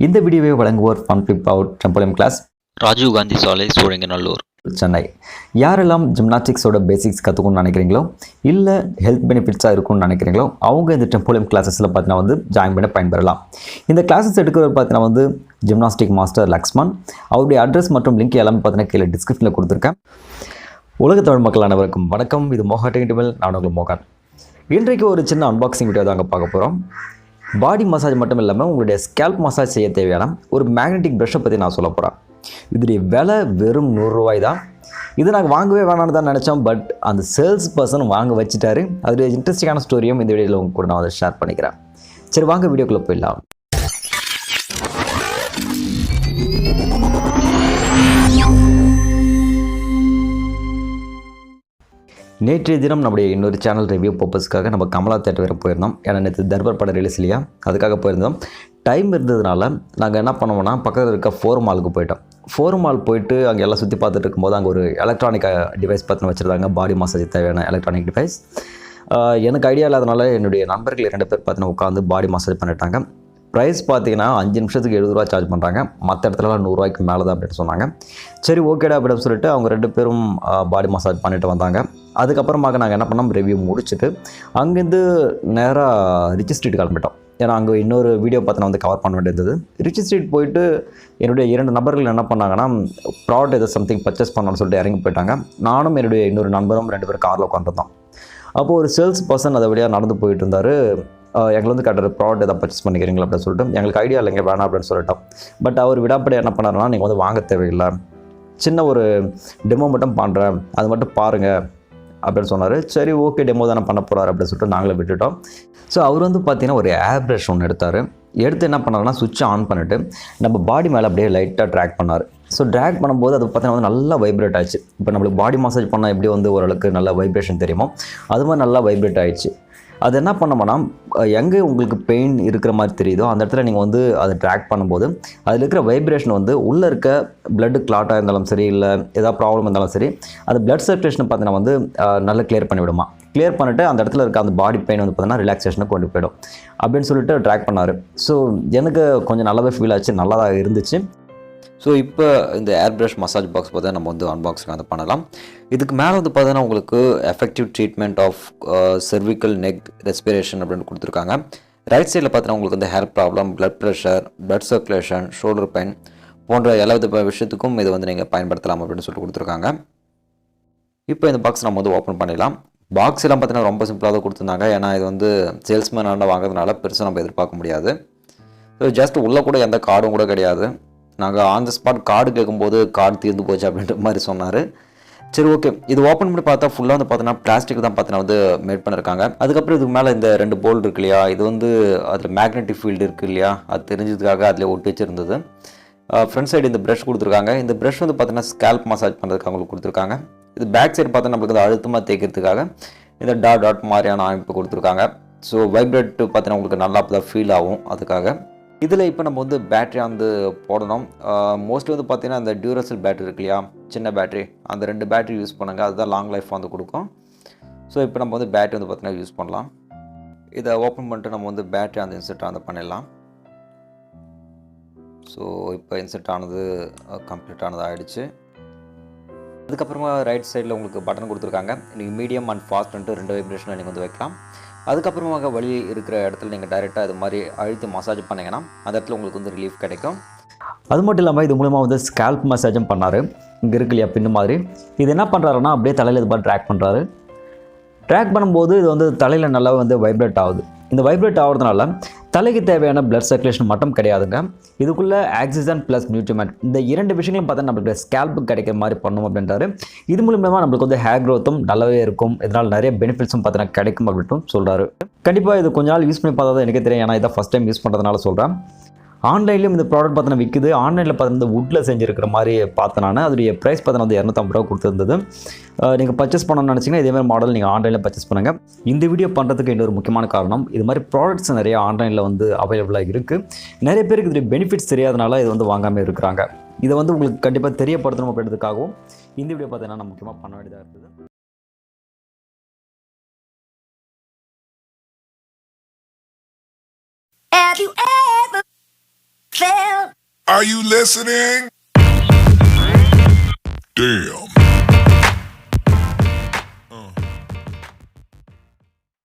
இந்த வீடியோவை வழங்குவோர் Fun Flipout Trampoline Class Rajiv Gandhi Salai, Sholinganallur. Chennai. யாரெல்லாம் ஜிம்னாஸ்டிக்ஸோட பேசிக்ஸ் கற்றுக்கணும்னு நினைக்கிறீங்களோ இல்லை ஹெல்த் பெனிஃபிட்ஸாக இருக்கும்னு நினைக்கிறீங்களோ அவங்க இந்த டெம்போலியம் கிளாஸஸில் பார்த்தீங்கன்னா வந்து ஜாயின் பண்ண பயன்பெறலாம். இந்த கிளாஸஸ் எடுக்கிறவர் பார்த்தீங்கன்னா வந்து ஜிம்னாஸ்டிக் மாஸ்டர் லக்ஷ்மன். அவருடைய அட்ரஸ் மற்றும் லிங்க் எல்லாமே பார்த்தீங்கன்னா கீழே டிஸ்கிரிப்ஷனில் கொடுத்துருக்கேன். உலக தமிழ் மக்கள் அனைவருக்கும் வணக்கம். இது mohatechintamil. நான் உங்கள் மோகன். இன்றைக்கு ஒரு சின்ன அன்பாக்சிங் வீடியோ தாங்க பார்க்க போகிறோம். பாடி மசாஜ் மட்டும் இல்லாமல் உங்களுடைய ஸ்கேல்ப் மசாஜ் செய்ய தேவையான ஒரு மேக்னெட்டிக் ப்ரஷ்ஷை பற்றி நான் சொல்ல போகிறேன். இதோடைய விலை வெறும் 100 ரூபாய் தான். இது நாங்கள் வாங்கவே வேணான்னு தான் நினச்சோம். பட் அந்த சேல்ஸ் பர்சன் வாங்க வச்சுட்டாரு. அதோடைய இன்ட்ரெஸ்டிங்கான ஸ்டோரியும் இந்த வீடியோவில் உங்க கூட நான் அதை ஷேர் பண்ணிக்கிறேன். சரி, வாங்க வீடியோக்குள்ளே போயிடலாம். நேற்றைய தினம் நம்முடைய இன்னொரு சேனல் ரிவ்யூ பர்பஸ்க்காக நம்ம கமலா தேட்டர் வேறு போயிருந்தோம். ஏன்னா நேற்று தர்பார் படம் ரிலீஸ் இல்லையா, அதுக்காக போயிருந்தோம். டைம் இருந்ததுனால நாங்கள் என்ன பண்ணுவோம்னா பக்கத்தில் இருக்க ஃபோர் மாலுக்கு போயிட்டோம். ஃபோர் மால் போயிட்டு அங்கே எல்லாம் சுற்றி பார்த்துட்டு இருக்கும்போது அங்கே ஒரு எலக்ட்ரானிக் டிவைஸ் பார்த்து வச்சுருந்தாங்க. பாடி மசாஜ் தேவையான எலக்ட்ரானிக் டிவைஸ். எனக்கு ஐடியா இல்லாதனால என்னுடைய நண்பர்கள் 2 பேர் பார்த்தீங்கன்னா உட்காந்து பாடி மசாஜ் பண்ணிட்டாங்க. ப்ரைஸ் பார்த்தீங்கன்னா 5 நிமிஷத்துக்கு 70 ரூபா சார்ஜ் பண்ணுறாங்க. மற்ற இடத்துலலாம் 100 ரூபாய்க்கு மேலே தான் அப்படின்னு சொன்னாங்க. சரி, ஓகேடா அப்படின்னு சொல்லிட்டு அவங்க 2 பேரும் பாடி மசாஜ் பண்ணிட்டு வந்தாங்க. அதுக்கப்புறமாக நாங்கள் என்ன பண்ணோம், ரிவ்யூ முடிச்சுட்டு அங்கேருந்து நேராக ரிச் ஸ்ட்ரீட் கிளம்பிட்டோம். ஏன்னா அங்கே இன்னொரு வீடியோ பார்த்து நான் வந்து கவர் பண்ண வேண்டியது. ரிச் ஸ்ட்ரீட் போயிட்டு என்னுடைய 2 நபர்கள் என்ன பண்ணாங்கன்னா ப்ராடக்ட் ஏதோ சம்திங் பர்ச்சேஸ் பண்ணணும்னு சொல்லிட்டு இறங்கி போயிட்டாங்க. நானும் என்னுடைய இன்னொரு நண்பரும் 2 பேரும் காரில் உட்காந்துருந்தோம். அப்போது ஒரு சேல்ஸ் பர்சன் அதை வழியாக நடந்து போயிட்டு இருந்தார். எங்களை வந்து கட்டுற ப்ராடக்ட் எதாவது பர்ச்சேஸ் பண்ணிக்கிறீங்களா அப்படின்னு சொல்லிட்டு எங்களுக்கு ஐடியா இல்லைங்க, வேணாம் அப்படின்னு சொல்லிட்டோம். பட் அவர் விடாப்படி என்ன பண்ணாருன்னா, நீங்கள் வந்து வாங்க தேவையில்லை, சின்ன ஒரு டெமோ மட்டும் பண்ணுறேன், அது மட்டும் பாருங்கள் அப்படின்னு சொன்னார். சரி, ஓகே, டெமோ தானே பண்ண போகிறார் அப்படின்னு சொல்லிட்டு நாங்களே விட்டுட்டோம். ஸோ அவர் வந்து பார்த்தீங்கன்னா ஒரு ஏர் ப்ரஷ் ஒன்று எடுத்து என்ன பண்ணாருன்னா சுவிட்சை ஆன் பண்ணிவிட்டு நம்ம பாடி மேலே அப்படியே லைட்டாக ட்ராக் பண்ணார். ஸோ ட்ராக் பண்ணும்போது அது பார்த்தீங்கன்னா வந்து நல்லா வைப்ரேட் ஆயிடுச்சு. இப்போ நம்மளுக்கு பாடி மசாஜ் பண்ணால் எப்படி வந்து ஓரளவுக்கு நல்லா வைப்ரேஷன் தெரியுமோ அது மாதிரி நல்லா வைப்ரேட் ஆகிடுச்சு. அது என்ன பண்ணோம்னா எங்கே உங்களுக்கு பெயின் இருக்கிற மாதிரி தெரியுதோ அந்த இடத்துல நீங்கள் வந்து அதை ட்ராக் பண்ணும்போது அதில் இருக்கிற வைப்ரேஷன் வந்து உள்ளே இருக்க பிளட் கிளாட்டாக இருந்தாலும் சரி, இல்லை ஏதாவது ப்ராப்ளம் இருந்தாலும் சரி, அது பிளட் சர்க்குலேஷனை பார்த்தீங்கன்னா வந்து நல்லா கிளியர் பண்ணிவிடுமா. கிளியர் பண்ணிவிட்டு அந்த இடத்துல இருக்க அந்த பாடி பெயின் வந்து பார்த்தீங்கன்னா ரிலாக்ஸேஷனை கொண்டு போயிடும் அப்படின்னு சொல்லிட்டு ட்ராக் பண்ணார். ஸோ எனக்கு கொஞ்சம் நல்லாவே ஃபீல் ஆச்சு, நல்லா தான் இருந்துச்சு. ஸோ இப்போ இந்த ஏர் ப்ரஷ் மசாஜ் பாக்ஸ் பார்த்தா நம்ம வந்து அன்பாக்சிங் வந்து பண்ணலாம். இதுக்கு மேலே வந்து பார்த்தீங்கன்னா உங்களுக்கு effective treatment of cervical neck respiration அப்படின்னு கொடுத்துருக்காங்க. ரைட் சைடில் பார்த்தீங்கன்னா உங்களுக்கு வந்து hair problem, blood pressure, blood circulation, shoulder pain போன்ற எல்லா வித விஷயத்துக்கும் இதை வந்து நீங்கள் பயன்படுத்தலாம் அப்படின்னு சொல்லிட்டு கொடுத்துருக்காங்க. இப்போ இந்த பாக்ஸ் நம்ம வந்து ஓப்பன் பண்ணிடலாம். பாக்ஸ் எல்லாம் பார்த்தீங்கன்னா ரொம்ப சிம்பிளாக தான் கொடுத்துருந்தாங்க. ஏன்னா இது வந்து சேல்ஸ்மேனாண்ட வாங்குறதுனால பெருசாக நம்ம எதிர்பார்க்க முடியாது. ஸோ ஜஸ்ட் உள்ளே கூட எந்த கார்டும் கூட கிடையாது. நாங்கள் ஆன் த ஸ்பாட் கார்டு கேட்கும்போது கார்டு தீர்ந்து போச்சு அப்படின்ற மாதிரி சொன்னார். சரி, ஓகே. இது ஓப்பன் பண்ணி பார்த்தா ஃபுல்லாக வந்து பார்த்தீங்கன்னா பிளாஸ்டிக் தான் பார்த்தீங்கன்னா வந்து மேட் பண்ணியிருக்காங்க. அதுக்கப்புறம் இதுக்கு மேலே இந்த 2 போல்ட் இருக்கு இல்லையா, இது வந்து அதில் மேக்னெட்டிக் ஃபீல்டு இருக்குது இல்லையா, அது தெரிஞ்சதுக்காக அதில் ஒட்டி வச்சுருந்தது. ஃப்ரண்ட் சைடு இந்த ப்ரஷ் கொடுத்துருக்காங்க. இந்த ப்ரஷ் வந்து பார்த்தீங்கன்னா ஸ்கேல்ப் மசாஜ் பண்ணுறதுக்கு அவங்களுக்கு கொடுத்துருக்காங்க. இது பேக் சைடு பார்த்தா நம்மளுக்கு வந்து அழுத்தமாக தேய்க்கிறதுக்காக இந்த டாட் மாதிரியான அமைப்பு கொடுத்துருக்காங்க. ஸோ வைப்ரேட் பார்த்தீங்கன்னா உங்களுக்கு நல்லா அப்போ தான் ஃபீல் ஆகும். அதுக்காக இதில் இப்போ நம்ம வந்து பேட்டரி வந்து போடணும். மோஸ்ட்லி வந்து பார்த்திங்கன்னா அந்த டியூரசெல் பேட்டரி இருக்கு இல்லையா, சின்ன பேட்டரி, அந்த 2 பேட்டரி யூஸ் பண்ணுங்கள், அதுதான் லாங் லைஃப் வந்து கொடுக்கும். ஸோ இப்போ நம்ம வந்து பேட்டரி வந்து பார்த்திங்கன்னா யூஸ் பண்ணலாம். இதை ஓப்பன் பண்ணிட்டு நம்ம வந்து பேட்டரி அந்த இன்செர்ட் வந்து பண்ணிடலாம். ஸோ இப்போ இன்செர்ட் ஆனது கம்ப்ளீட் ஆனது ஆகிடுச்சு. அதுக்கப்புறமா ரைட் சைடில் உங்களுக்கு பட்டன் கொடுத்துருக்காங்க. நீங்கள் மீடியம் அண்ட் ஃபாஸ்ட்ன்ட்டு 2 வைப்ரேஷனில் நீங்கள் வந்து வைக்கலாம். அதுக்கப்புறமாக வலி இருக்கிற இடத்துல நீங்கள் டைரெக்டாக இது மாதிரி அழுத்தி மசாஜ் பண்ணிங்கன்னா அந்த இடத்துல உங்களுக்கு வந்து ரிலீஃப் கிடைக்கும். அது மட்டும் இல்லாமல் இது மூலமாக வந்து ஸ்கேல்ப் மசாஜும் பண்ணார். இங்கே இருக்கு இல்லையா பின்னு மாதிரி, இது என்ன பண்ணுறாருன்னா அப்படியே தலையில் இது மாதிரி ட்ராக் பண்ணுறாரு. ட்ராக் பண்ணும்போது இது வந்து தலையில் நல்லா வந்து வைப்ரேட் ஆகுது. இந்த வைப்ரேட் ஆகிறதுனால தலைக்கு தேவையான பிளட் சர்க்குலேஷன் மட்டும் கிடையாதுங்க, இதுக்குள்ளே ஆக்சிஜன் ப்ளஸ் நியூட்ரிமெண்ட் இந்த 2 விஷயங்களையும் பார்த்தா நம்மளுக்கு ஸ்கேல்புக்கு கிடைக்கிற மாதிரி பண்ணும் அப்படின்றாரு. இது மூலமாக நம்மளுக்கு வந்து ஹேர் க்ரோத்தும் நல்லாவே இருக்கும், இதனால் நிறைய பெனிஃபிட்ஸும் பார்த்தீங்கன்னா கிடைக்கும் அப்படின்னு சொல்கிறாரு. கண்டிப்பாக இது கொஞ்ச நாள் யூஸ் பண்ணி பார்த்தா தான் எனக்கு தெரியும். ஏன்னா இதை ஃபஸ்ட் டைம் யூஸ் பண்ணுறதுனால சொல்கிறேன். ஆன்லைன்லேயும் இந்த ப்ராடக்ட் பார்த்தீங்கன்னா விற்குது. ஆன்லைனில் பார்த்தீங்கன்னா வுட்டில் செஞ்சுருக்கிற மாதிரி பார்த்தேன் நான். அதோடைய ப்ரைஸ் பார்த்தீங்கன்னா வந்து 250 ரூபா கொடுத்துருந்தது. நீங்கள் பர்ச்சேஸ் பண்ணணும்னு நினச்சிங்கன்னா இதேமாதிரி மாடல் நீங்கள் ஆன்லைனில் பர்ச்சேஸ் பண்ணுங்கள். இந்த வீடியோ பண்ணுறதுக்கு இன்னொரு முக்கியமான காரணம், இது மாதிரி ப்ராடக்ட்ஸ் நிறைய ஆன்லைனில் வந்து அவைலபிளாக இருக்குது. நிறைய பேருக்கு இதோடைய பெனிஃபிட்ஸ் தெரியாதனால இது வந்து வாங்காமல் இருக்கிறாங்க. இதை வந்து உங்களுக்கு கண்டிப்பாக தெரியப்படுத்தணும் அப்படின்றதுக்காகவும் இந்த வீடியோ பார்த்தீங்கன்னா நான் முக்கியமாக பண்ண வேண்டியதாக இருந்தது. Have you ever Are you listening? Damn.